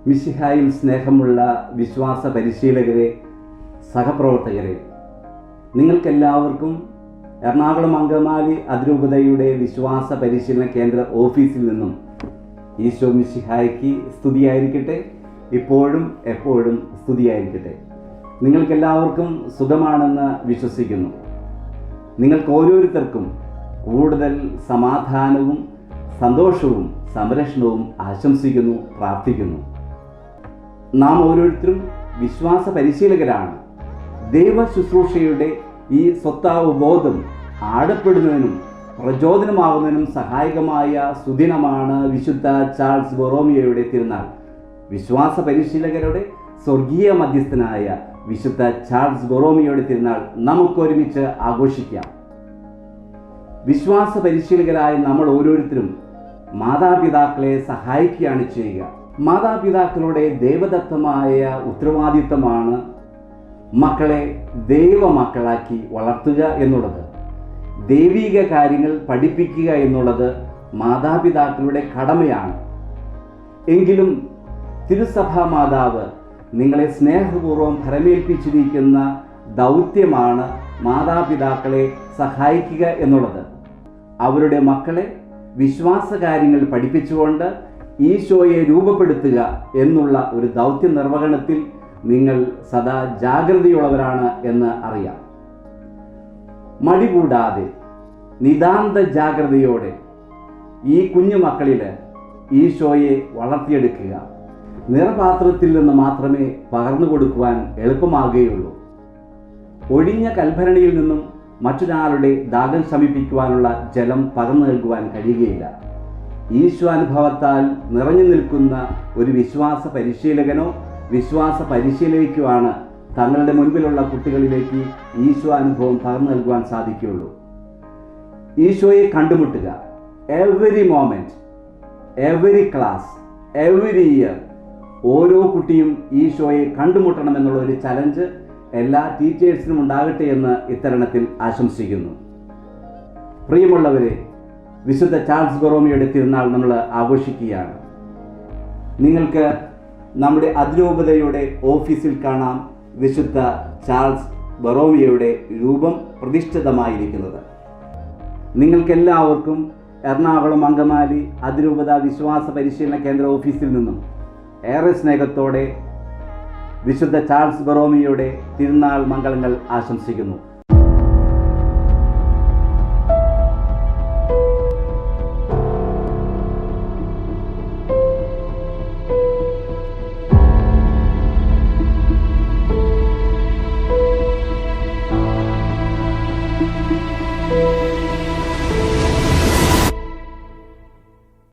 മിശിഹായിൽ സ്നേഹമുള്ള വിശ്വാസ പരിശീലകരെ, സഹപ്രവർത്തകരെ, നിങ്ങൾക്കെല്ലാവർക്കും എറണാകുളം അങ്കമാലി അതിരൂപതയുടെ വിശ്വാസ പരിശീലന കേന്ദ്ര ഓഫീസിൽ നിന്നും ഈശോ മിശിഹായ്ക്ക് സ്തുതിയായിരിക്കട്ടെ. ഇപ്പോഴും എപ്പോഴും സ്തുതിയായിരിക്കട്ടെ. നിങ്ങൾക്കെല്ലാവർക്കും സുഖമാണെന്ന് വിശ്വസിക്കുന്നു. നിങ്ങൾക്ക് ഓരോരുത്തർക്കും കൂടുതൽ സമാധാനവും സന്തോഷവും സംരക്ഷണവും ആശംസിക്കുന്നു, പ്രാർത്ഥിക്കുന്നു. നാം ഓരോരുത്തരും വിശ്വാസ പരിശീലകരാണ്. ദൈവ ശുശ്രൂഷയുടെ ഈ സ്വത്താവബോധം ആഴപ്പെടുന്നതിനും പ്രചോദനമാകുന്നതിനും സഹായകമായ സുദിനമാണ് വിശുദ്ധ ചാൾസ് ബൊറോമിയോയുടെ തിരുനാൾ. വിശ്വാസ പരിശീലകരുടെ സ്വർഗീയ മധ്യസ്ഥനായ വിശുദ്ധ ചാൾസ് ബൊറോമിയോയുടെ തിരുനാൾ നമുക്കൊരുമിച്ച് ആഘോഷിക്കാം. വിശ്വാസ പരിശീലകരായ നമ്മൾ ഓരോരുത്തരും മാതാപിതാക്കളെ സഹായിക്കുകയാണ് ചെയ്യുക. മാതാപിതാക്കളുടെ ദൈവദത്തമായ ഉത്തരവാദിത്തമാണ് മക്കളെ ദൈവമക്കളാക്കി വളർത്തുക എന്നുള്ളത്. ദൈവിക കാര്യങ്ങൾ പഠിപ്പിക്കുക എന്നുള്ളത് മാതാപിതാക്കളുടെ കടമയാണ്. എങ്കിലും തിരുസഭാ മാതാവ് നിങ്ങളെ സ്നേഹപൂർവ്വം ഭരമേൽപ്പിച്ചിരിക്കുന്ന ദൗത്യമാണ് മാതാപിതാക്കളെ സഹായിക്കുക എന്നുള്ളത്. അവരുടെ മക്കളെ വിശ്വാസകാര്യങ്ങൾ പഠിപ്പിച്ചുകൊണ്ട് ഈശോയെ രൂപപ്പെടുത്തുക എന്നുള്ള ഒരു ദൗത്യ നിർവഹണത്തിൽ നിങ്ങൾ സദാ ജാഗ്രതയുള്ളവരാണ് എന്ന് അറിയാം. മടി കൂടാതെ നിതാന്ത ജാഗ്രതയോടെ ഈ കുഞ്ഞു മക്കളിൽ ഈശോയെ വളർത്തിയെടുക്കുക. നിറപാത്രത്തിൽ നിന്ന് മാത്രമേ പകർന്നു കൊടുക്കുവാൻ എളുപ്പമാകുകയുള്ളൂ. ഒഴിഞ്ഞ കൽഭരണിയിൽ നിന്നും മറ്റൊരാളുടെ ദാഹം ശമിപ്പിക്കുവാനുള്ള ജലം പകർന്നു നൽകുവാൻ കഴിയുകയില്ല. ഈശോനുഭവത്താൽ നിറഞ്ഞു നിൽക്കുന്ന ഒരു വിശ്വാസ പരിശീലകനോ വിശ്വാസ പരിശീലകയ്ക്കുമാണ് തങ്ങളുടെ മുൻപിലുള്ള കുട്ടികളിലേക്ക് ഈശോനുഭവം പകർന്നു നൽകുവാൻ സാധിക്കുകയുള്ളൂ. ഈശോയെ കണ്ടുമുട്ടുക. Every moment, every class, every year ഓരോ കുട്ടിയും ഈശോയെ കണ്ടുമുട്ടണമെന്നുള്ള ഒരു ചലഞ്ച് എല്ലാ ടീച്ചേഴ്സിനും ഉണ്ടാകട്ടെ എന്ന് ഇത്തരണത്തിൽ ആശംസിക്കുന്നു. പ്രിയമുള്ളവരെ, വിശുദ്ധ ചാൾസ് ബൊറോമിയോയുടെ തിരുനാൾ നമ്മൾ ആഘോഷിക്കുകയാണ്. നിങ്ങൾക്ക് നമ്മുടെ അതിരൂപതയുടെ ഓഫീസിൽ കാണാം വിശുദ്ധ ചാൾസ് ബൊറോമിയോയുടെ രൂപം പ്രതിഷ്ഠിതമായിരിക്കുന്നത്. നിങ്ങൾക്കെല്ലാവർക്കും എറണാകുളം അങ്കമാലി അതിരൂപത വിശ്വാസ പരിശീലന കേന്ദ്ര ഓഫീസിൽ നിന്നും ഏറെ സ്നേഹത്തോടെ വിശുദ്ധ ചാൾസ് ബൊറോമിയോയുടെ തിരുനാൾ മംഗളങ്ങൾ ആശംസിക്കുന്നു.